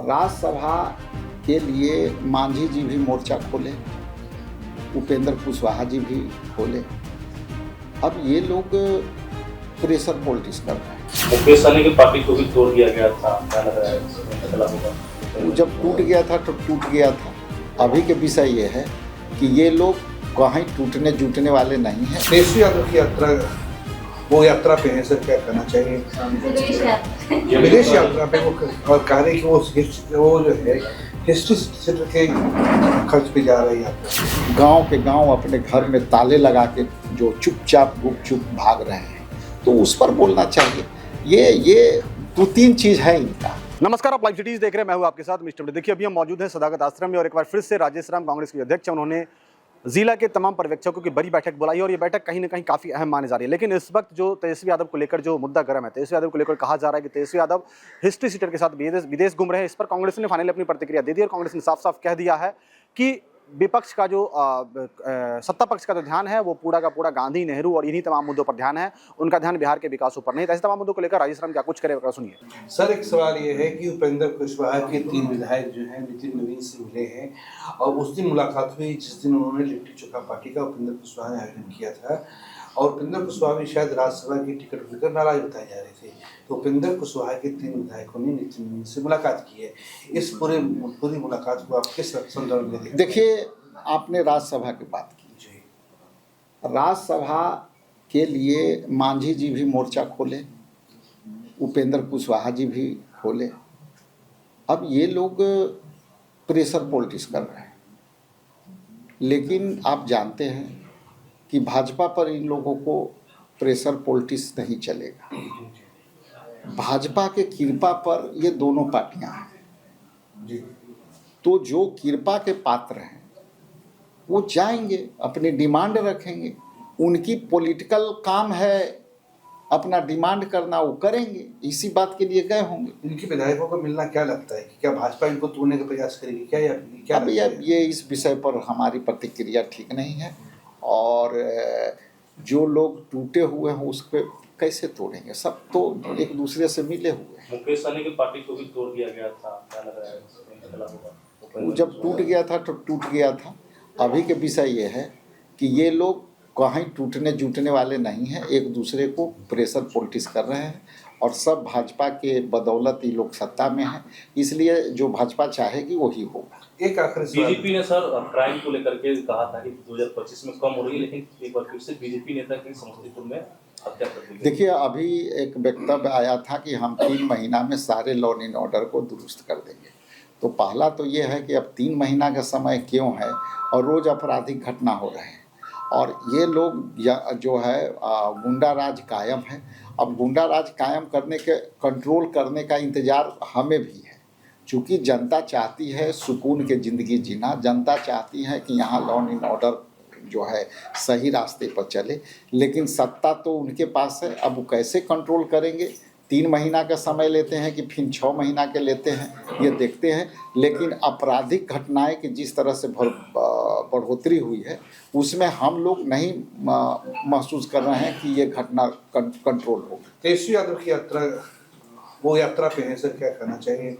राज्यसभा के लिए मांझी जी भी मोर्चा खोले, उपेंद्र कुशवाहा जी भी खोले। अब ये लोग प्रेशर पॉलिटिक्स कर रहे हैं। मुकेश सहनी की पार्टी को भी तोड़ दिया गया था, क्या लग रहा है? वो जब टूट गया था तो टूट गया था। अभी के विषय ये है कि ये लोग कहीं टूटने जुटने वाले नहीं हैं। तेजस्वी यादव की यात्रा, वो यात्रा पे है सर, क्या करना चाहिए? विदेश यात्रा पे वो और कह रहे कि वो जो है हिस्ट्री क्षेत्र के खर्च पे जा रही है। गांव के गांव अपने घर में ताले लगा के जो चुपचाप गुपचुप भाग रहे हैं, तो उस पर बोलना चाहिए। ये दो तीन चीज है इनका। नमस्कार, आप लाइव सिटीज देख रहे हैं। मैं हूं आपके साथ मिस्टर। देखिए, अभी हम मौजूद हैं सदाकत आश्रम में और एक बार फिर से राजेश राम, कांग्रेस के अध्यक्ष, उन्होंने जिला के तमाम पर्यवेक्षकों की बड़ी बैठक बुलाई और ये बैठक कहीं ना कहीं काफी अहम मानी जा रही है। लेकिन इस वक्त जो तेजस्वी यादव को लेकर जो मुद्दा गर्म है, तेजस्वी यादव को लेकर कहा जा रहा है कि तेजस्वी यादव हिस्ट्री सीटर के साथ विदेश घूम रहे हैं। इस पर कांग्रेस ने फाइनली अपनी प्रतिक्रिया दे दी और कांग्रेस ने साफ साफ कह दिया है कि विपक्ष का जो सत्ता पक्ष का जो ध्यान है वो पूरा का पूरा गांधी, नेहरू और इन्हीं तमाम मुद्दों पर ध्यान है। उनका ध्यान बिहार के विकास पर नहीं। ऐसे तमाम मुद्दों को लेकर राजेश राम क्या कुछ करेगा, सुनिए। सर, एक सवाल ये है कि उपेंद्र कुशवाहा के 3 विधायक जो हैं नितिन नवीन से मिले हैं और उस दिन मुलाकात हुई जिस दिन उन्होंने लिट्टी चोखा पार्टी का उपेंद्र कुशवाहा ने आयोजन किया था और उपेंद्र कुशवाहा भी शायद राज्यसभा की टिकट लेकर नाराज बताए जा रहे थे। तो उपेंद्र कुशवाहा के 3 विधायकों ने नितिन नवीन से मुलाकात की है। इस पूरी मुलाकात को आप किस संदर्भ में देखिए, आपने राज्यसभा की बात की। राज्यसभा के लिए मांझी जी भी मोर्चा खोले, उपेंद्र कुशवाहा जी भी खोले। अब ये लोग प्रेशर पॉलिटिक्स कर रहे हैं, लेकिन आप जानते हैं कि भाजपा पर इन लोगों को प्रेशर पॉलिटिक्स नहीं चलेगा। भाजपा के कृपा पर ये दोनों पार्टियां हैं, तो जो कृपा के पात्र हैं वो जाएंगे, अपनी डिमांड रखेंगे। उनकी पॉलिटिकल काम है अपना डिमांड करना, वो करेंगे। इसी बात के लिए गए होंगे। इनके विधायकों को मिलना क्या लगता है कि क्या भाजपा इनको तोड़ने का प्रयास करेगी क्या? अब ये इस विषय पर हमारी प्रतिक्रिया ठीक नहीं है और जो लोग टूटे हुए हैं उसको कैसे तोड़ेंगे? सब तो एक दूसरे से मिले हुए हैं। मुकेश सहनी की पार्टी को भी तोड़ दिया गया था, क्या लग रहा है? वो जब टूट गया था तो टूट गया था। अभी के विषय ये है कि ये लोग कहीं टूटने जुटने वाले नहीं हैं, एक दूसरे को प्रेशर पॉलिटिक्स कर रहे हैं और सब भाजपा के बदौलत ये लोग सत्ता में हैं। इसलिए जो भाजपा चाहेगी वही होगा। एक आखिरी बीजेपी ने सर क्राइम को लेकर के कहा था कि 2025 में कम हो रही है, लेकिन एक बार फिर से बीजेपी नेता की समस्तीपुर में हत्या कर दी। देखिए, अभी एक वक्तव्य आया था कि हम 3 महीना में सारे लॉ एंड ऑर्डर को दुरुस्त कर देंगे। तो पहला तो ये है कि अब 3 महीना का समय क्यों है और रोज़ आपराधिक घटना हो रहे हैं और ये लोग जो है गुंडा राज कायम है। अब गुंडा राज कायम करने के कंट्रोल करने का इंतज़ार हमें भी है, क्योंकि जनता चाहती है सुकून के ज़िंदगी जीना। जनता चाहती है कि यहाँ लॉ एंड ऑर्डर जो है सही रास्ते पर चले, लेकिन सत्ता तो उनके पास है। अब वो कैसे कंट्रोल करेंगे? 3 महीना का समय लेते हैं कि फिर 6 महीना के लेते हैं, ये देखते हैं। लेकिन आपराधिक घटनाएं की जिस तरह से बढ़ोतरी हुई है उसमें हम लोग नहीं महसूस कर रहे हैं कि ये घटना कंट्रोल हो। तेजस्वी यादव की यात्रा, वो यात्रा पे है सर, क्या करना चाहिए?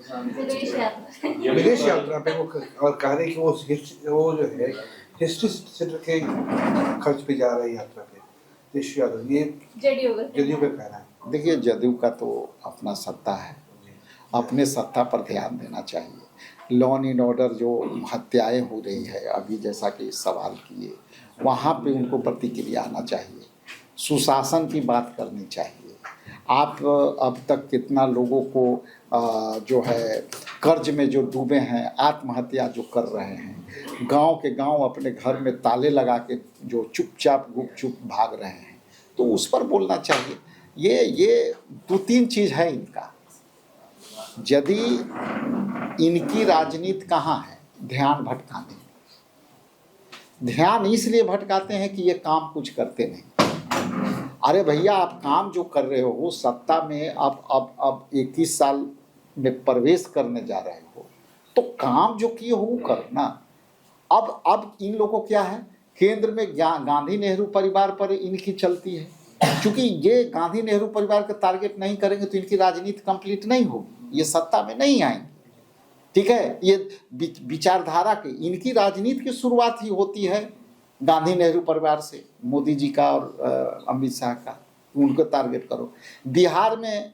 विदेश यात्रा पे वो और कह रहे कि वो जो है हिस्ट्री क्षेत्र के खर्च पे जा रही यात्रा पे तेजस्वी यादव, ये जदयू पे कहना है। देखिए, जदयू का तो अपना सत्ता है, अपने सत्ता पर ध्यान देना चाहिए। लॉ एंड ऑर्डर जो हत्याएं हो रही है अभी, जैसा कि सवाल किए, वहाँ पे उनको प्रतिक्रिया आना चाहिए। सुशासन की बात करनी चाहिए। आप अब तक कितना लोगों को जो है कर्ज में जो डूबे हैं, आत्महत्या जो कर रहे हैं, गांव के गांव अपने घर में ताले लगा के जो चुपचाप गुपचुप भाग रहे हैं, तो उस पर बोलना चाहिए। ये 2-3 चीज़ है इनका। यदि इनकी राजनीति कहाँ है? ध्यान भटकाने। ध्यान इसलिए भटकाते हैं कि ये काम कुछ करते नहीं। अरे भैया, आप काम जो कर रहे हो सत्ता में, अब 21 साल में प्रवेश करने जा रहे हो, तो काम जो किए हो वो करना। अब इन लोगों को क्या है, केंद्र में गांधी नेहरू परिवार पर इनकी चलती है। क्योंकि ये गांधी नेहरू परिवार का टारगेट नहीं करेंगे तो इनकी राजनीति कंप्लीट नहीं होगी, ये सत्ता में नहीं आएंगे। ठीक है, ये विचारधारा की, इनकी राजनीति की शुरुआत ही होती है गांधी नेहरू परिवार से, मोदी जी का और अमित शाह का, उनको टारगेट करो। बिहार में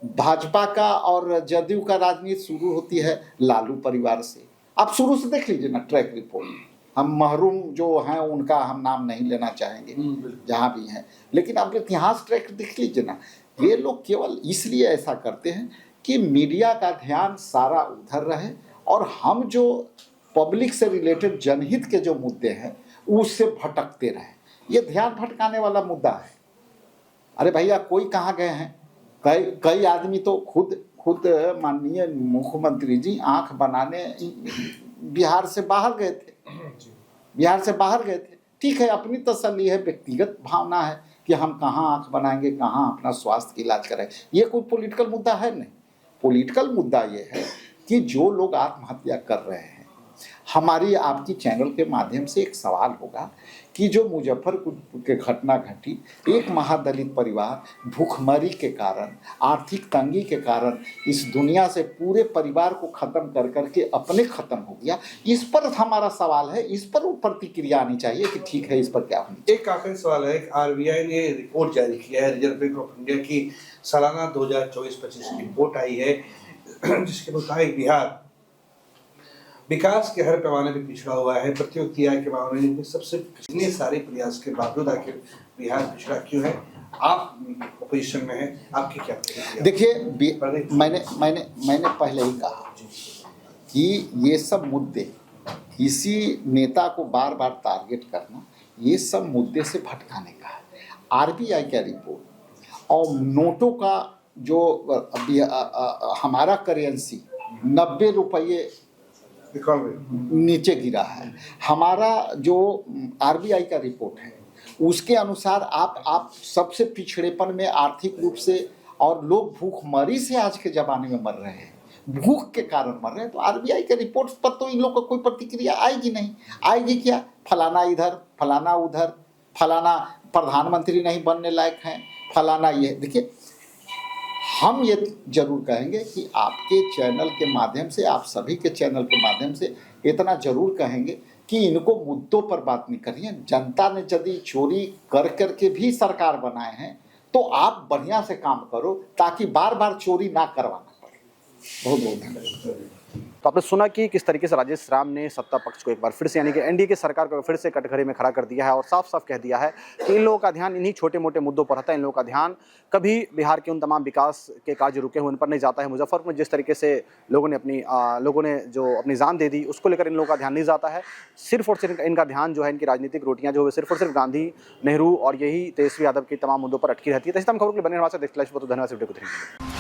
भाजपा का और जदयू का राजनीति शुरू होती है लालू परिवार से। आप शुरू से देख लीजिए ना ट्रैक रिपोर्ट, हम महरूम जो हैं उनका हम नाम नहीं लेना चाहेंगे जहाँ भी हैं, लेकिन आप इतिहास ट्रैक देख लीजिए ना। ये लोग केवल इसलिए ऐसा करते हैं कि मीडिया का ध्यान सारा उधर रहे और हम जो पब्लिक से रिलेटेड जनहित के जो मुद्दे हैं उससे भटकते रहे। ये ध्यान भटकाने वाला मुद्दा है। अरे भैया कोई कहाँ गए हैं, कई आदमी तो खुद माननीय मुख्यमंत्री जी आंख बनाने बिहार से बाहर गए थे। ठीक है, अपनी तसल्ली है, व्यक्तिगत भावना है कि हम कहाँ आंख बनाएंगे, कहाँ अपना स्वास्थ्य की इलाज कराएं। ये कोई पॉलिटिकल मुद्दा है नहीं। पॉलिटिकल मुद्दा ये है कि जो लोग आत्महत्या कर रहे हैं, हमारी आपकी चैनल के माध्यम से एक सवाल होगा कि जो मुजफ्फरपुर के घटना घटी, एक महादलित परिवार भूखमरी के कारण, आर्थिक तंगी के कारण इस दुनिया से पूरे परिवार को खत्म कर करके अपने खत्म हो गया। इस पर हमारा सवाल है, इस पर प्रतिक्रिया आनी चाहिए कि ठीक है, इस पर क्या होनी। एक आखिरी सवाल है, आरबीआई ने रिपोर्ट जारी किया है, रिजर्व बैंक ऑफ इंडिया की सालाना 2024-25 की रिपोर्ट आई है, जिसके मुताबिक बिहार विकास के हर पैमाने पर पिछड़ा हुआ है। प्रतियोगिता आय के मामले में सबसे इतने सारे प्रयास के बावजूद आखिर बिहार पिछड़ा क्यों है? आप अपोजिशन में हैं, आपकी क्या प्रतिक्रिया? देखिए, मैंने पहले ही कहा कि ये सब मुद्दे, किसी नेता को बार बार टारगेट करना, ये सब मुद्दे से भटकाने का है। आरबीआई का रिपोर्ट और नोटों का जो हमारा करेंसी 90 रुपये नीचे गिरा है, हमारा जो आरबीआई का रिपोर्ट है उसके अनुसार आप सबसे पिछड़ेपन में आर्थिक रूप से, और लोग भूखमरी से आज के ज़माने में मर रहे हैं, भूख के कारण मर रहे हैं। तो आरबीआई के रिपोर्ट पर तो इन लोग को कोई प्रतिक्रिया आएगी नहीं। आएगी क्या, फलाना इधर, फलाना उधर, फलाना प्रधानमंत्री नहीं बनने लायक हैं, फलाना ये। देखिए, हम ये जरूर कहेंगे कि आपके चैनल के माध्यम से, आप सभी के चैनल के माध्यम से इतना जरूर कहेंगे कि इनको मुद्दों पर बात नहीं करिए। जनता ने यदि चोरी कर करके भी सरकार बनाए हैं तो आप बढ़िया से काम करो ताकि बार बार चोरी ना करवाना पड़े। बहुत बहुत धन्यवाद। तो आपने सुना कि किस तरीके से राजेश राम ने सत्ता पक्ष को एक बार फिर से, यानी कि एनडीए की सरकार को फिर से कटघरे में खड़ा कर दिया है और साफ साफ कह दिया है कि इन लोगों का ध्यान इन्हीं छोटे मोटे मुद्दों पर रहता है। इन लोगों का ध्यान कभी बिहार के उन तमाम विकास के कार्य रुके हुए उन पर नहीं जाता है। मुजफ्फरपुर में जिस तरीके से लोगों ने जो अपनी जान दे दी, उसको लेकर इन लोगों का ध्यान नहीं जाता है। सिर्फ और सिर्फ इनका ध्यान जो है, इनकी राजनीतिक रोटियां जो है सिर्फ और सिर्फ गांधी, नेहरू और यही तेजस्वी यादव के तमाम मुद्दों पर अटकी रहती है। तो इस तमाम खबरों के लिए बने रहने वाले धन्यवाद।